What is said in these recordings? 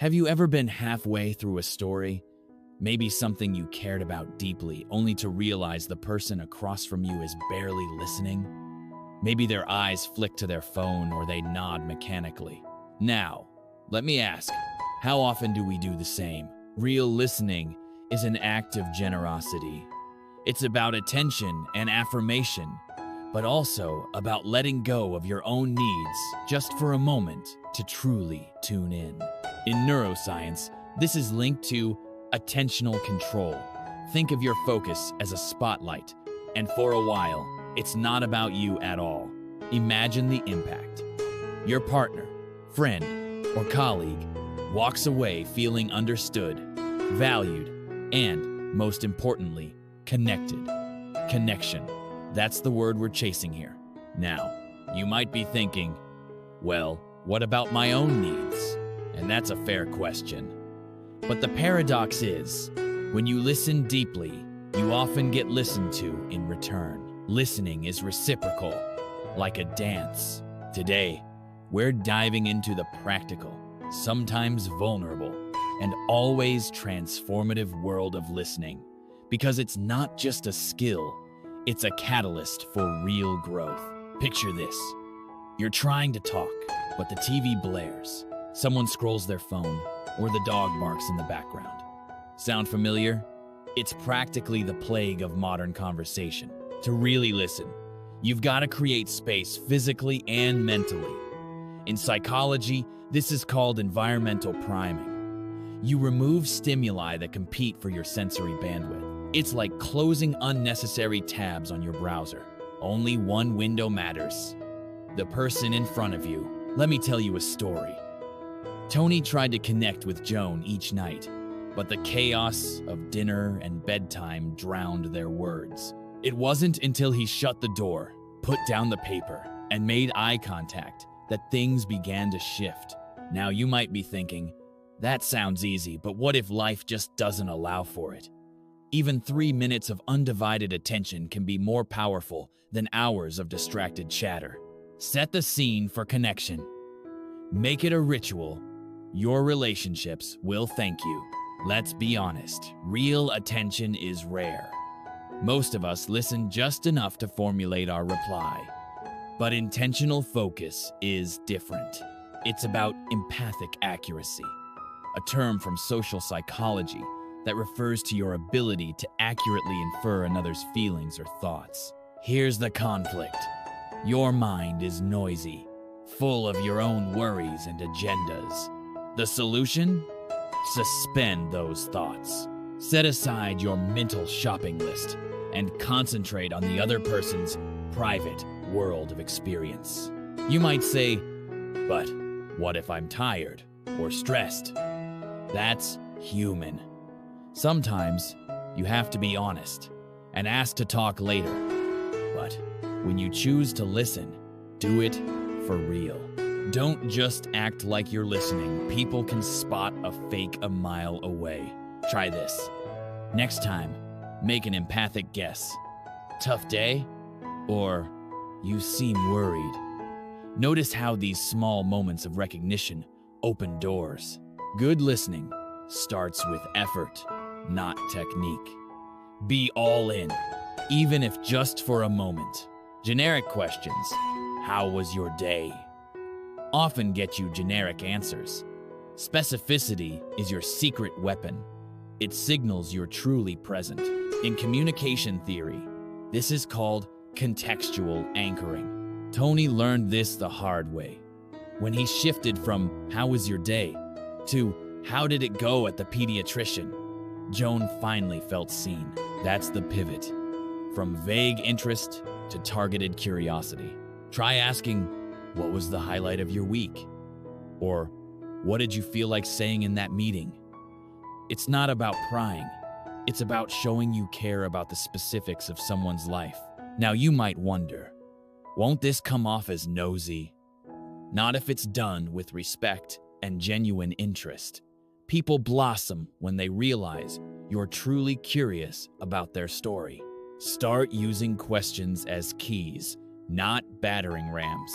Have you ever been halfway through a story? Maybe something you cared about deeply, only to realize the person across from you is barely listening? Maybe their eyes flick to their phone or they nod mechanically. Now, let me ask, how often do we do the same? Real listening is an act of generosity. It's about attention and affirmation, but also about letting go of your own needs just for a moment to truly tune in. In neuroscience, this is linked to attentional control. Think of your focus as a spotlight, and for a while, it's not about you at all. Imagine the impact. Your partner, friend, or colleague walks away feeling understood, valued, and, most importantly, connected. Connection. That's the word we're chasing here. Now, you might be thinking, well, what about my own needs? And that's a fair question. But the paradox is, when you listen deeply, you often get listened to in return. Listening is reciprocal, like a dance. Today, we're diving into the practical, sometimes vulnerable, and always transformative world of listening. Because it's not just a skill, it's a catalyst for real growth. Picture this. You're trying to talk, but the TV blares. Someone scrolls their phone, or the dog barks in the background. Sound familiar? It's practically the plague of modern conversation. To really listen, you've got to create space physically and mentally. In psychology, this is called environmental priming. You remove stimuli that compete for your sensory bandwidth. It's like closing unnecessary tabs on your browser. Only one window matters. The person in front of you. Let me tell you a story. Tony tried to connect with Joan each night, but the chaos of dinner and bedtime drowned their words. It wasn't until he shut the door, put down the paper, and made eye contact that things began to shift. Now you might be thinking, that sounds easy, but what if life just doesn't allow for it? Even 3 minutes of undivided attention can be more powerful than hours of distracted chatter. Set the scene for connection. Make it a ritual. Your relationships will thank you. Let's be honest, real attention is rare. Most of us listen just enough to formulate our reply. But intentional focus is different. It's about empathic accuracy, a term from social psychology that refers to your ability to accurately infer another's feelings or thoughts. Here's the conflict. Your mind is noisy, full of your own worries and agendas. The solution? Suspend those thoughts. Set aside your mental shopping list and concentrate on the other person's private world of experience. You might say, but what if I'm tired or stressed? That's human. Sometimes you have to be honest and ask to talk later. But when you choose to listen, do it for real. Don't just act like you're listening. People can spot a fake a mile away. Try this. Next time, make an empathic guess. Tough day? Or you seem worried. Notice how these small moments of recognition open doors. Good listening starts with effort, not technique. Be all in, even if just for a moment. Generic questions, how was your day? Often get you generic answers. Specificity is your secret weapon. It signals you're truly present. In communication theory, this is called contextual anchoring. Tony learned this the hard way. When he shifted from "how was your day" to "how did it go at the pediatrician," Joan finally felt seen. That's the pivot. From vague interest to targeted curiosity. Try asking, what was the highlight of your week? Or, what did you feel like saying in that meeting? It's not about prying. It's about showing you care about the specifics of someone's life. Now you might wonder, won't this come off as nosy? Not if it's done with respect and genuine interest. People blossom when they realize you're truly curious about their story. Start using questions as keys, not battering rams.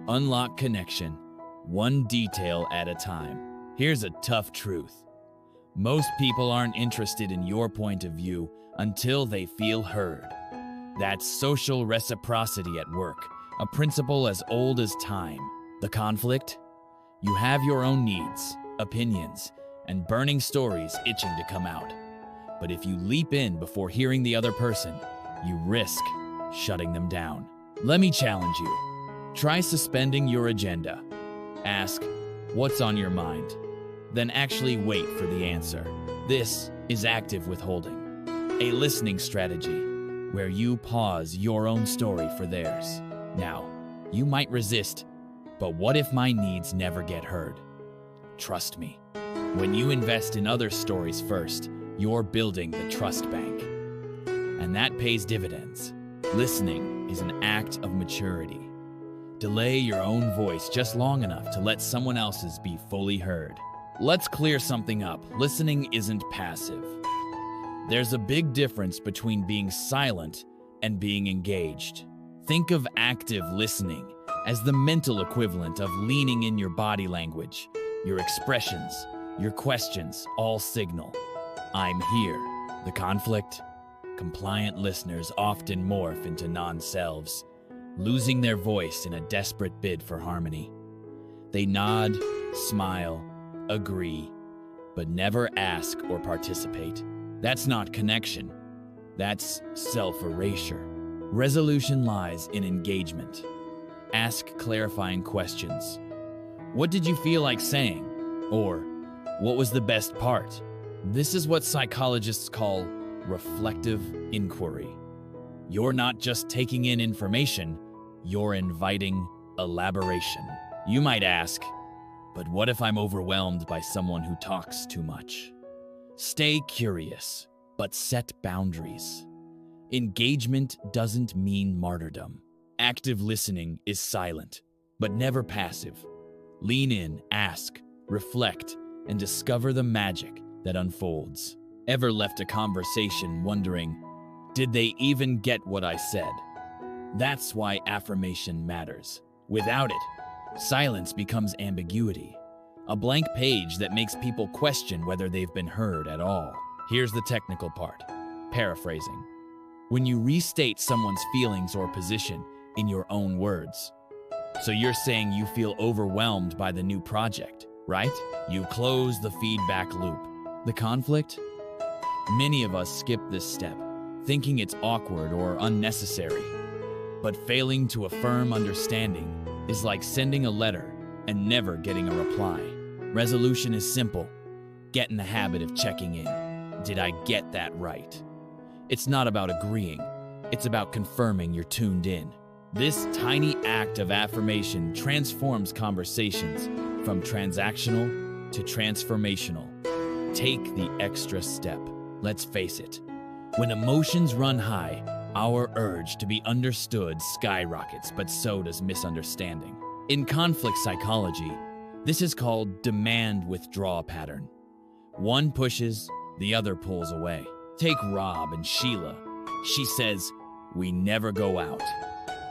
Unlock connection, one detail at a time. Here's a tough truth. Most people aren't interested in your point of view until they feel heard. That's social reciprocity at work, a principle as old as time. The conflict? You have your own needs, opinions, and burning stories itching to come out. But if you leap in before hearing the other person, you risk shutting them down. Let me challenge you. Try suspending your agenda. Ask, what's on your mind? Then actually wait for the answer. This is active withholding, a listening strategy where you pause your own story for theirs. Now, you might resist, but what if my needs never get heard? Trust me, when you invest in other stories first, you're building the trust bank. And that pays dividends. Listening is an act of maturity. Delay your own voice just long enough to let someone else's be fully heard. Let's clear something up. Listening isn't passive. There's a big difference between being silent and being engaged. Think of active listening as the mental equivalent of leaning in your body language. Your expressions, your questions all signal, I'm here. The conflict? Compliant listeners often morph into non-selves, losing their voice in a desperate bid for harmony. They nod, smile, agree, but never ask or participate. That's not connection. That's self-erasure. Resolution lies in engagement. Ask clarifying questions. What did you feel like saying? Or, what was the best part? This is what psychologists call reflective inquiry. You're not just taking in information, you're inviting elaboration. You might ask, but what if I'm overwhelmed by someone who talks too much? Stay curious, but set boundaries. Engagement doesn't mean martyrdom. Active listening is silent, but never passive. Lean in, ask, reflect, and discover the magic that unfolds. Ever left a conversation wondering, did they even get what I said? That's why affirmation matters. Without it, silence becomes ambiguity, a blank page that makes people question whether they've been heard at all. Here's the technical part, paraphrasing. When you restate someone's feelings or position in your own words. So you're saying you feel overwhelmed by the new project, right? You close the feedback loop. The conflict? Many of us skip this step, thinking it's awkward or unnecessary. But failing to affirm understanding is like sending a letter and never getting a reply. Resolution is simple. Get in the habit of checking in. Did I get that right? It's not about agreeing. It's about confirming you're tuned in. This tiny act of affirmation transforms conversations from transactional to transformational. Take the extra step. Let's face it. When emotions run high, our urge to be understood skyrockets, but so does misunderstanding. In conflict psychology, this is called demand withdrawal pattern. One pushes, the other pulls away. Take Rob and Sheila. She says, "We never go out."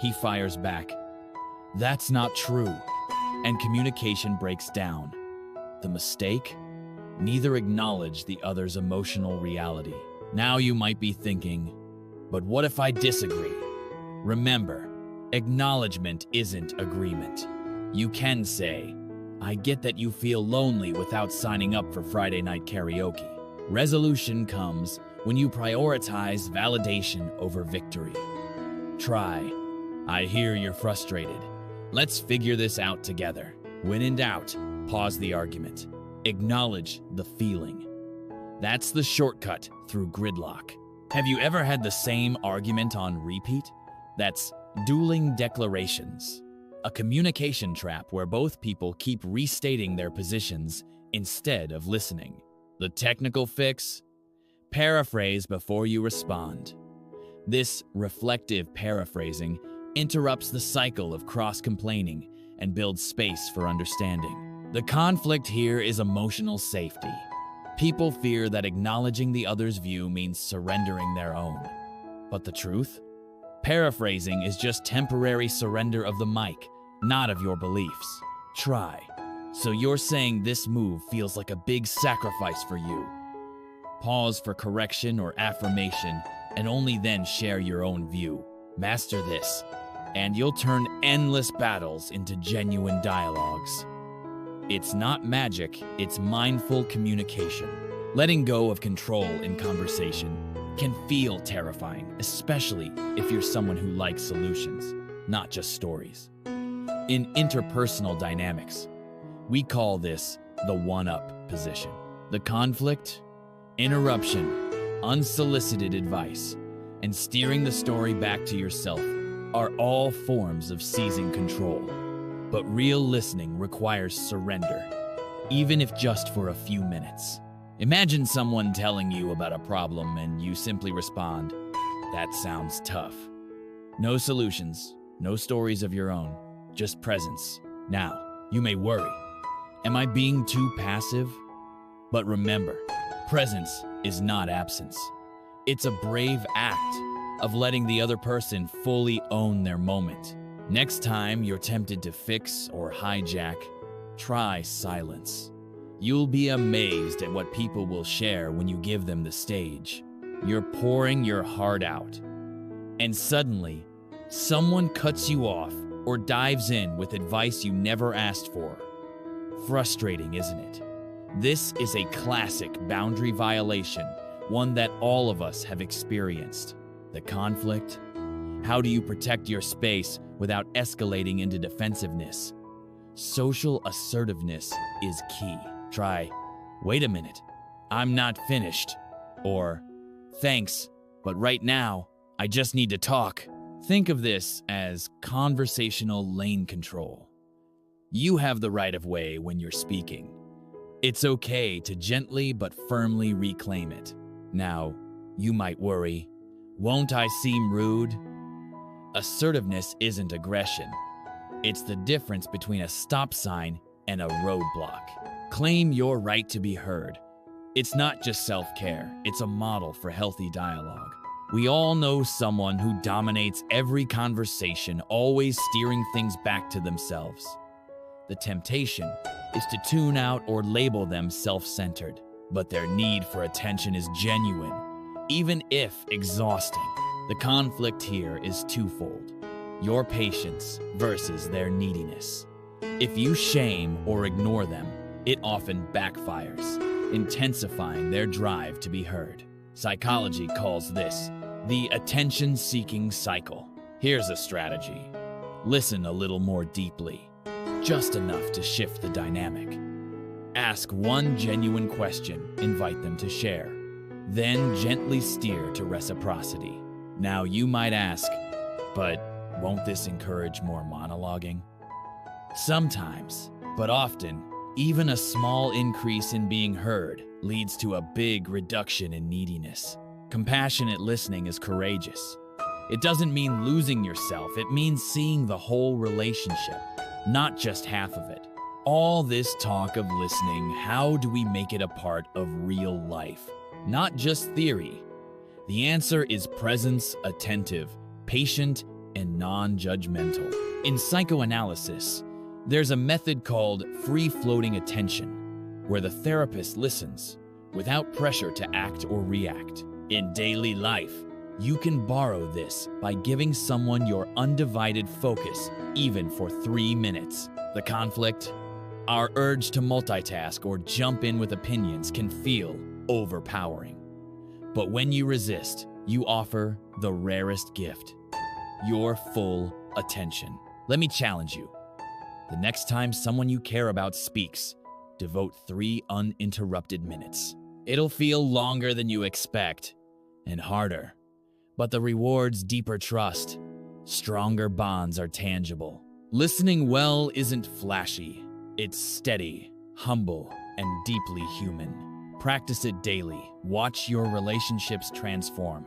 He fires back, "That's not true." And communication breaks down. The mistake? Neither acknowledge the other's emotional reality. Now you might be thinking, but what if I disagree? Remember, acknowledgement isn't agreement. You can say, "I get that you feel lonely," without signing up for Friday night karaoke. Resolution comes when you prioritize validation over victory. Try, "I hear you're frustrated. Let's figure this out together." When in doubt, pause the argument. Acknowledge the feeling. That's the shortcut through gridlock. Have you ever had the same argument on repeat? That's dueling declarations. A communication trap where both people keep restating their positions instead of listening. The technical fix? Paraphrase before you respond. This reflective paraphrasing interrupts the cycle of cross-complaining and builds space for understanding. The conflict here is emotional safety. People fear that acknowledging the other's view means surrendering their own. But the truth? Paraphrasing is just temporary surrender of the mic, not of your beliefs. Try. So you're saying this move feels like a big sacrifice for you. Pause for correction or affirmation, and only then share your own view. Master this, and you'll turn endless battles into genuine dialogues. It's not magic, it's mindful communication. Letting go of control in conversation can feel terrifying, especially if you're someone who likes solutions, not just stories. In interpersonal dynamics, we call this the one-up position. The conflict, interruption, unsolicited advice, and steering the story back to yourself are all forms of seizing control. But real listening requires surrender, even if just for a few minutes. Imagine someone telling you about a problem and you simply respond, "That sounds tough." No solutions, no stories of your own, just presence. Now, you may worry, am I being too passive? But remember, presence is not absence. It's a brave act of letting the other person fully own their moment. Next time you're tempted to fix or hijack, try silence. You'll be amazed at what people will share when you give them the stage. You're pouring your heart out, and suddenly, someone cuts you off or dives in with advice you never asked for. Frustrating, isn't it? This is a classic boundary violation, one that all of us have experienced. The conflict. How do you protect your space without escalating into defensiveness? Social assertiveness is key. Try, "Wait a minute, I'm not finished," or "Thanks, but right now, I just need to talk." Think of this as conversational lane control. You have the right of way when you're speaking. It's okay to gently but firmly reclaim it. Now, you might worry, won't I seem rude? Assertiveness isn't aggression. It's the difference between a stop sign and a roadblock. Claim your right to be heard. It's not just self-care, it's a model for healthy dialogue. We all know someone who dominates every conversation, always steering things back to themselves. The temptation is to tune out or label them self-centered, but their need for attention is genuine, even if exhausting. The conflict here is twofold: your patience versus their neediness. If you shame or ignore them, it often backfires, intensifying their drive to be heard. Psychology calls this the attention-seeking cycle. Here's a strategy. Listen a little more deeply, just enough to shift the dynamic. Ask one genuine question, invite them to share, then gently steer to reciprocity. Now you might ask, but won't this encourage more monologuing? Sometimes, but often, even a small increase in being heard leads to a big reduction in neediness. Compassionate listening is courageous. It doesn't mean losing yourself, it means seeing the whole relationship, not just half of it. All this talk of listening, how do we make it a part of real life? Not just theory. The answer is presence, attentive, patient, and non-judgmental. In psychoanalysis, there's a method called free-floating attention, where the therapist listens without pressure to act or react. In daily life, you can borrow this by giving someone your undivided focus, even for 3 minutes. The conflict, our urge to multitask or jump in with opinions can feel overpowering. But when you resist, you offer the rarest gift, your full attention. Let me challenge you. The next time someone you care about speaks, devote 3 uninterrupted minutes. It'll feel longer than you expect and harder, but the rewards deeper trust. Stronger bonds are tangible. Listening well isn't flashy. It's steady, humble, and deeply human. Practice it daily. Watch your relationships transform.